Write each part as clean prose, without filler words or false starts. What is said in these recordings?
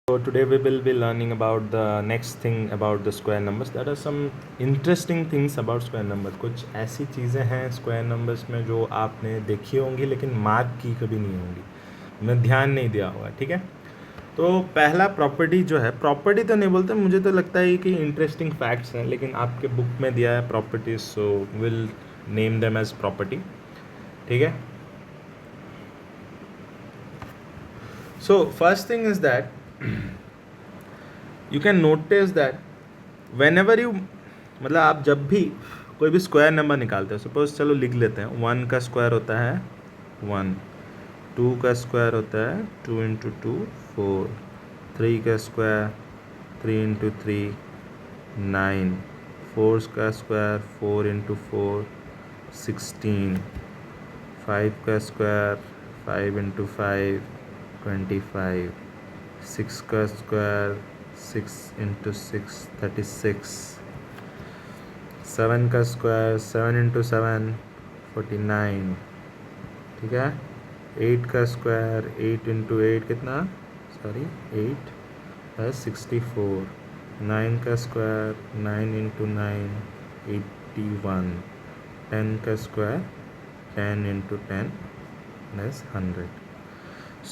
So today we will be learning about the next thing about the square numbers. There are some interesting things about square numbers. कुछ ऐसी चीज़ें हैं square numbers में जो आपने देखी होंगी लेकिन मार्क की कभी नहीं होंगी, मैं ध्यान नहीं दिया होगा. ठीक है, तो पहला प्रॉपर्टी जो है, प्रॉपर्टी तो नहीं बोलते, मुझे तो लगता है कि इंटरेस्टिंग फैक्ट्स हैं, लेकिन आपके बुक में दिया है properties, so will name them as property. ठीक है, so first thing is that you can notice that whenever you, मतलब आप जब भी कोई भी स्क्वायर नंबर निकालते हो, सपोज चलो लिख लेते हैं, 1 का स्क्वायर होता है 1, 2 का स्क्वायर होता है 2 इंटू 2 4, 3 का स्क्वायर 3 इंटू 3 9, 4 का स्क्वायर 4 इंटू 4 16, 5 का स्क्वायर 5 इंटू 5 25, 6 का स्क्वायर 6 इंटू 6 36, 7 का स्क्वायर 7 इंटू 7 49. ठीक है, 8 का स्क्वायर 8 इंटू 8 कितना, सॉरी 8 है 64, 9 का स्क्वायर 9 इंटू 9 81, 10 का स्क्वायर 10 इंटू 10 प्लस 100.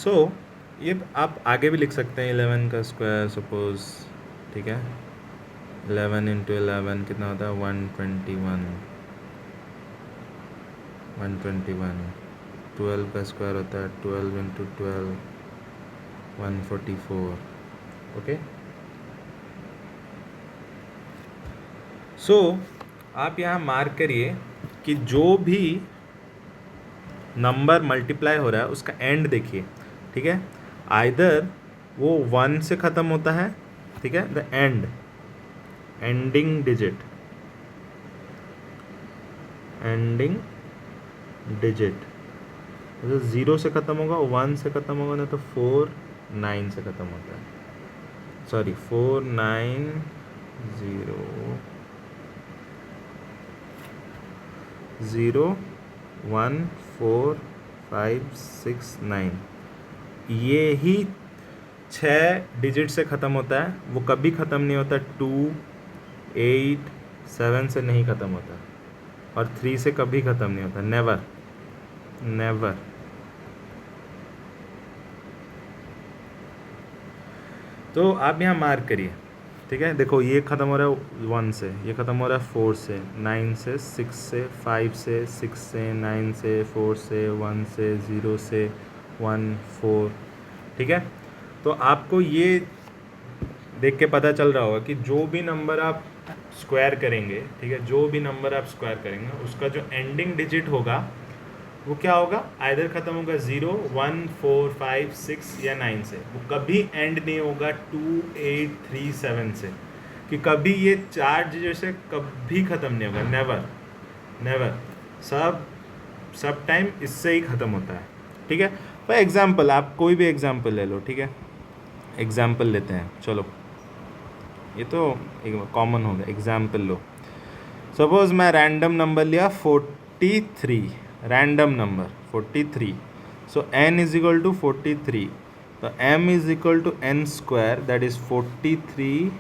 सो ये आप आगे भी लिख सकते हैं, 11 का स्क्वायर सपोज. ठीक है, 11 इंटू 11 कितना होता है 121, 121. 12 का स्क्वायर होता है 12 इंटू 12 144. ओके, सो आप यहाँ मार्क करिए कि जो भी नंबर मल्टीप्लाई हो रहा है उसका एंड देखिए. ठीक है, आइदर वो 1 से ख़त्म होता है, ठीक है, द एंडिंग डिजिट जैसे 0 से ख़त्म होगा, 1 से ख़त्म होगा, ना तो 4 9 से ख़त्म होता है, सॉरी 4 9 0 1 4 5 6 9, ये ही 6 डिजिट से ख़त्म होता है. वो कभी ख़त्म नहीं होता, 2 8 7 से नहीं ख़त्म होता, और 3 से कभी ख़त्म नहीं होता, नेवर. तो आप यहाँ मार्क करिए. ठीक है, देखो ये ख़त्म हो रहा है 1 से, ये ख़त्म हो रहा है 4 से, 9 से, 6 से, 5 से, 6 से, 9 से, 4 से, 1 से, 0 से, 1 4. ठीक है, तो आपको ये देख के पता चल रहा होगा कि जो भी नंबर आप स्क्वायर करेंगे, ठीक है, जो भी नंबर आप स्क्वायर करेंगे उसका जो एंडिंग डिजिट होगा वो क्या होगा, आइदर ख़त्म होगा 0 1 4 5 6 या 9 से. वो कभी एंड नहीं होगा 2 8 3 7 से, कि कभी ये 4 डिजिट से कभी ख़त्म नहीं होगा, नेवर. सब टाइम इससे ही ख़त्म होता है. ठीक है, फॉर एग्जाम्पल आप कोई भी एग्जाम्पल ले लो. ठीक है, एग्जाम्पल लेते हैं, चलो ये तो एक कॉमन हो गया. एग्जाम्पल लो, सपोज मैं रैंडम नंबर लिया 43, random number 43. So n is equal to 43, तो m is equal to n square, that is 43.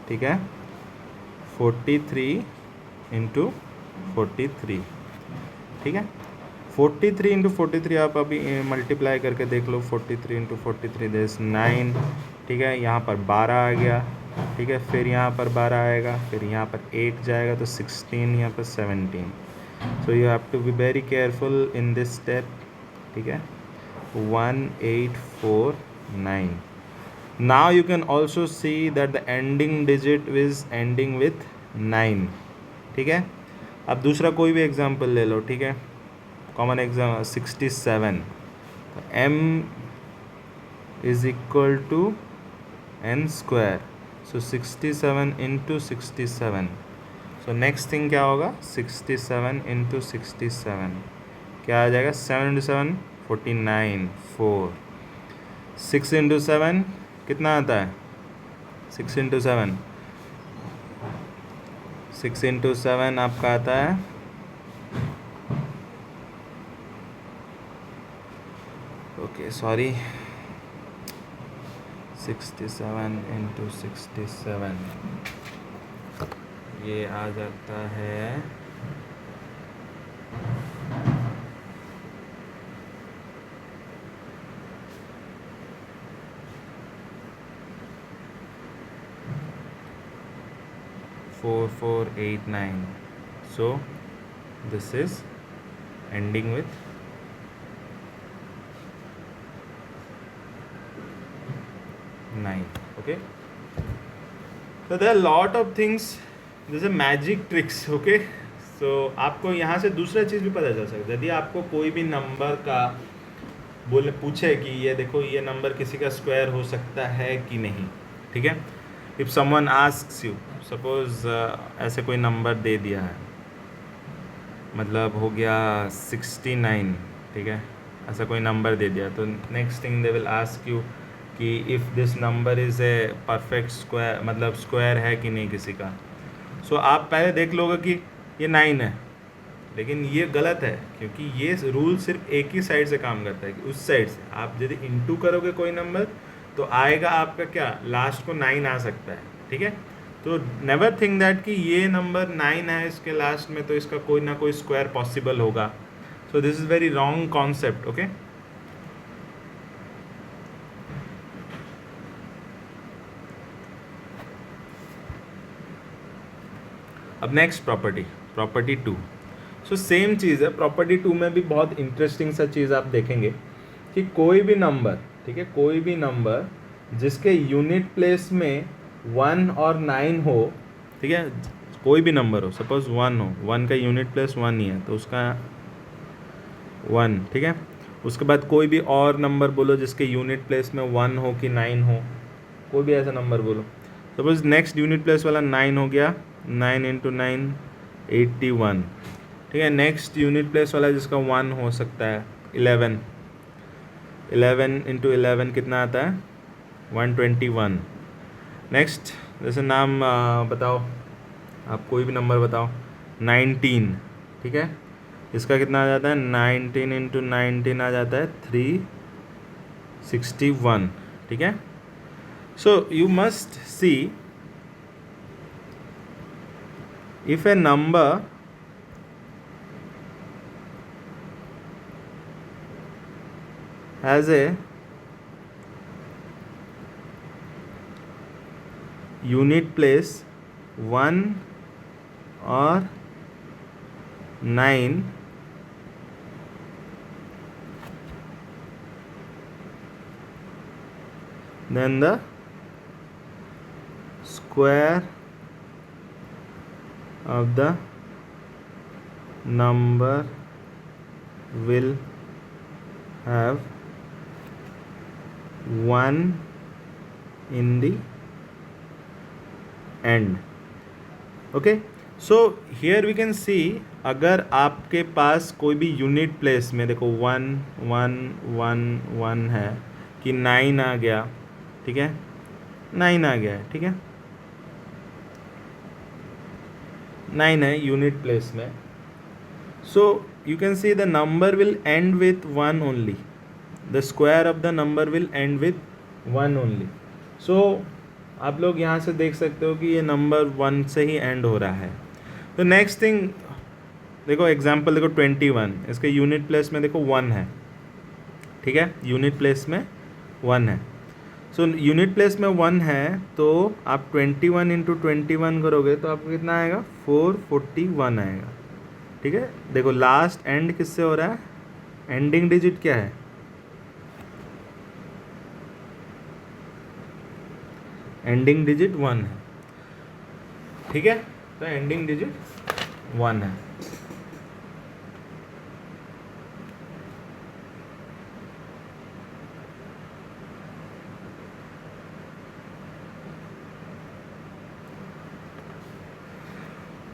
ठीक है, 43 इंटू 43. ठीक है, 43 इंटू 43 आप अभी मल्टीप्लाई करके देख लो. 43 इंटू 43 दैट्स 9. ठीक है, यहाँ पर 12 आ गया. ठीक है, फिर यहाँ पर 12 आएगा, फिर यहाँ पर 8 जाएगा, तो 16, यहाँ पर 17. So you have to be very careful in this step. ठीक है, 1 8 4 9. Now you can also see that the ending digit is ending with 9. ठीक है, अब दूसरा कोई भी एग्जाम्पल ले लो. ठीक है, common exam 67, m is equal to n square, so 67 into 67. So next thing क्या होगा, 67 इंटू 67 क्या आ जाएगा, 7 इंटू 7 49 4. 6 इंटू 7 कितना आता है, 6 इंटू 7 6 इंटू 7 आपका आता है, ओके सॉरी, 67 इंटू 67 ये आ जाता है 4489. So this is ending with 9. Okay, so there are a lot of things, जैसे मैजिक ट्रिक्स. ओके, सो आपको यहाँ से दूसरा चीज़ भी पता चल सकता है. यदि आपको कोई भी नंबर का बोले पूछे कि ये देखो ये नंबर किसी का स्क्वायर हो सकता है कि नहीं, ठीक है. If someone asks you, suppose ऐसे कोई नंबर दे दिया है, मतलब हो गया 69, ठीक है, ऐसा कोई नंबर दे दिया, तो next thing they will ask you कि if this number is a perfect square, मतलब स्क्वायर है कि नहीं किसी का. सो आप पहले देख लोगे कि ये 9 है, लेकिन ये गलत है, क्योंकि ये रूल सिर्फ एक ही साइड से काम करता है कि उस साइड से आप यदि इंटू करोगे कोई नंबर तो आएगा आपका क्या, लास्ट को 9 आ सकता है, ठीक है. तो नेवर थिंक दैट कि ये नंबर 9 है इसके लास्ट में तो इसका कोई ना कोई स्क्वायर पॉसिबल होगा. So this is very wrong concept. Okay, अब नेक्स्ट प्रॉपर्टी 2. सो सेम चीज़ है, प्रॉपर्टी 2 में भी बहुत इंटरेस्टिंग सा चीज़ आप देखेंगे कि कोई भी नंबर, ठीक है, कोई भी नंबर जिसके यूनिट प्लेस में 1 और 9 हो, ठीक है, कोई भी नंबर हो, सपोज 1 हो, 1 का यूनिट प्लेस 1 ही है तो उसका 1, ठीक है. उसके बाद कोई भी और नंबर बोलो जिसके यूनिट प्लेस में 1 हो कि 9 हो, कोई भी ऐसा नंबर बोलो. सपोज नेक्स्ट यूनिट प्लेस वाला 9 हो गया, 9 इंटू 9 81, ठीक है. नेक्स्ट यूनिट प्लेस वाला जिसका 1 हो सकता है 11, 11 इंटू 11 कितना आता है 121. नेक्स्ट जैसे नाम बताओ, आप कोई भी नंबर बताओ, 19, ठीक है, इसका कितना आ जाता है 19 इंटू 19 आ जाता है 361, ठीक है. So you must see if a number has a unit place 1 or 9, then the square of the number will have 1 in the end. Okay, so here we can see अगर आपके पास कोई भी यूनिट प्लेस में देखो 1 1 1 1 है कि 9 आ गया, ठीक है, 9 आ गया है, ठीक है, 9 है यूनिट प्लेस में. So you can see the number will end with 1 only, the square of the number will end with 1 only. So आप लोग यहाँ से देख सकते हो कि ये नंबर 1 से ही एंड हो रहा है. तो नेक्स्ट थिंग देखो, एग्जाम्पल देखो 21, इसके यूनिट प्लेस में देखो 1 है, ठीक है, यूनिट प्लेस में 1 है. सो यूनिट प्लेस में 1 है तो आप 21 इंटू 21 करोगे तो आपको कितना आएगा 441 आएगा, ठीक है. देखो लास्ट एंड किससे हो रहा है, एंडिंग डिजिट क्या है, एंडिंग डिजिट 1 है, ठीक है. तो एंडिंग डिजिट 1 है.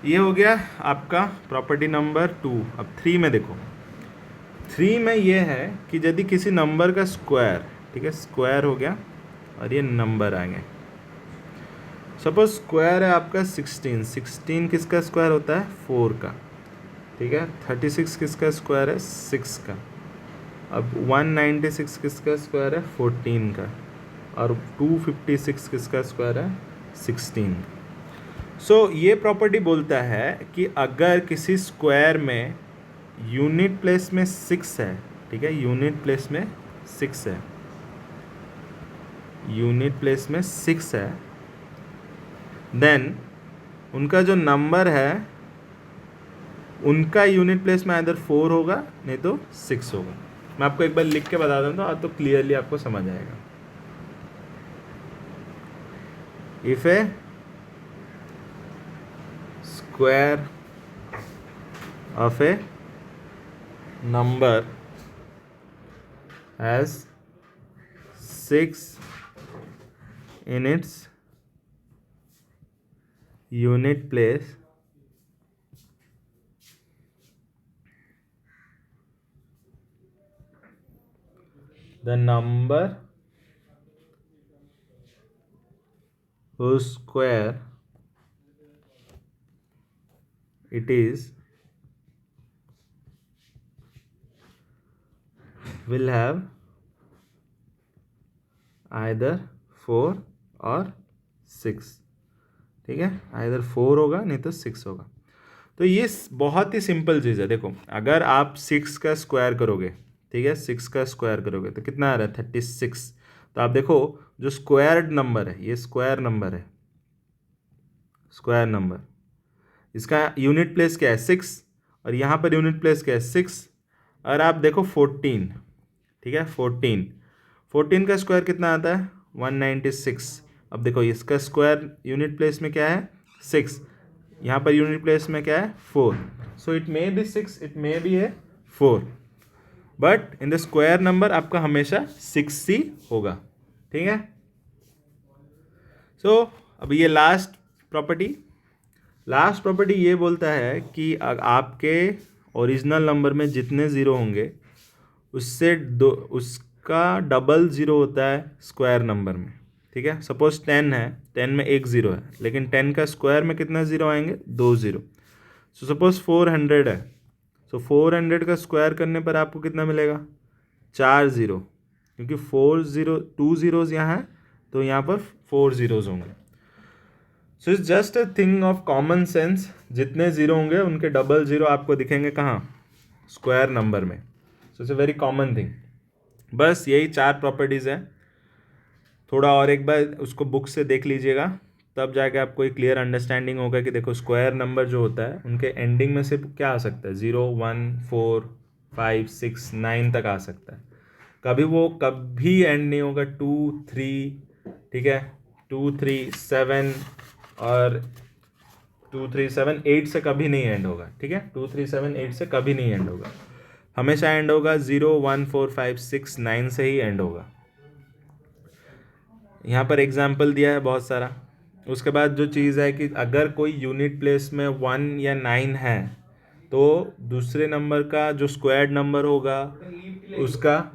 ये हो गया आपका प्रॉपर्टी नंबर 2. अब 3 में देखो, 3 में ये है कि यदि किसी नंबर का स्क्वायर, ठीक है, स्क्वायर हो गया और ये नंबर आ गया. सपोज स्क्वायर है आपका 16, 16 किसका स्क्वायर होता है 4 का, ठीक है. 36 किसका स्क्वायर है 6 का. अब 196 किसका स्क्वायर है 14 का. और 256 किसका स्क्वायर है? 16। सो ये प्रॉपर्टी बोलता है कि अगर किसी स्क्वायर में यूनिट प्लेस में 6 है, ठीक है, यूनिट प्लेस में 6 है, यूनिट प्लेस में 6 है, देन उनका जो नंबर है उनका यूनिट प्लेस में इधर 4 होगा नहीं तो 6 होगा। मैं आपको एक बार लिख के बता दूँ तो क्लियरली आपको समझ आएगा। If A square of A number has 6 in its unit place, the number whose square it is will have either 4 और 6, ठीक है, आइदर 4 होगा नहीं तो 6 होगा। तो ये बहुत ही सिंपल चीज़ है। देखो अगर आप 6 का स्क्वायर करोगे, ठीक है, 6 का स्क्वायर करोगे तो कितना आ रहा है? 36। तो आप देखो जो स्क्वायर्ड नंबर है, ये स्क्वायर नंबर है, स्क्वायर नंबर, इसका यूनिट प्लेस क्या है? 6, और यहाँ पर यूनिट प्लेस क्या है? 6। और आप देखो 14, ठीक है, 14 का स्क्वायर कितना आता है? 196। अब देखो इसका स्क्वायर यूनिट प्लेस में क्या है? 6, यहाँ पर यूनिट प्लेस में क्या है? 4। So it may be 6, it may be है 4, but in the square number आपका हमेशा 6 ही होगा, ठीक है। सो अब ये लास्ट प्रॉपर्टी ये बोलता है कि आपके ओरिजिनल नंबर में जितने ज़ीरो होंगे उससे उसका डबल ज़ीरो होता है स्क्वायर नंबर में, ठीक है। सपोज 10 है, 10 में एक ज़ीरो है, लेकिन 10 का स्क्वायर में कितना ज़ीरो आएंगे? 2 ज़ीरो। सो सपोज 400 है, सो 400 का स्क्वायर करने पर आपको कितना मिलेगा? 4 ज़ीरो, क्योंकि 2 ज़ीरोज़ यहाँ है तो यहाँ पर 4 ज़ीरोज़ होंगे। So it's just a thing of common sense, जितने ज़ीरो होंगे उनके डबल ज़ीरो आपको दिखेंगे कहाँ? स्क्वायर नंबर में। सो it's a very common thing. बस यही 4 प्रॉपर्टीज़ हैं। थोड़ा और एक बार उसको बुक से देख लीजिएगा, तब जाके आपको एक क्लियर अंडरस्टैंडिंग होगा कि देखो स्क्वायर नंबर जो होता है उनके एंडिंग में से क्या आ सकता है? 0, 1, 4, 5, 6, 9 तक आ सकता है। कभी एंड नहीं होगा 2, 3, ठीक है, 2, 3, 7 और 2, 3, 7, 8 से कभी नहीं एंड होगा, ठीक है। 2, 3, 7, 8 से कभी नहीं एंड होगा, हमेशा एंड होगा 0, 1, 4, 5, 6, 9 से ही एंड होगा। यहाँ पर एग्जाम्पल दिया है बहुत सारा। उसके बाद जो चीज़ है कि अगर कोई यूनिट प्लेस में 1 या 9 है तो दूसरे नंबर का जो स्क्वायर्ड नंबर होगा उसका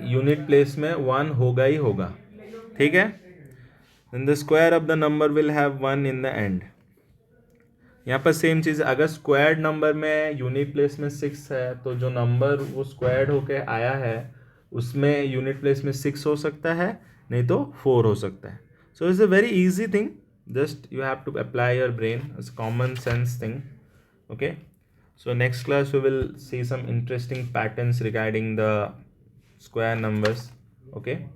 यूनिट प्लेस में 1 होगा ही होगा, ठीक है। Then the square of the number will have 1 in the end. यहाँ पर सेम चीज़, अगर स्क्वायर्ड नंबर में यूनिट प्लेस में 6 है तो जो नंबर वो स्क्वायर्ड होके आया है उसमें यूनिट प्लेस में 6 हो सकता है, नहीं तो 4 हो सकता है। So it's a very easy thing, just you have to apply your brain, it's common sense thing, okay. So next class we will see some interesting patterns regarding the square numbers, okay,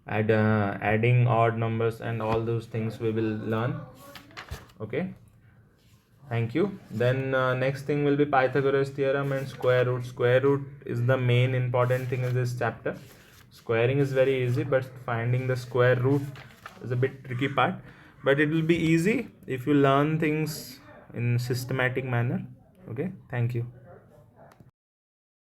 adding odd numbers and all those things we will learn, okay. Thank you. Then next thing will be Pythagoras theorem and square root. Square root is the main important thing in this chapter. Squaring is very easy, but finding the square root is a bit tricky part, but it will be easy if you learn things in systematic manner, okay. Thank you.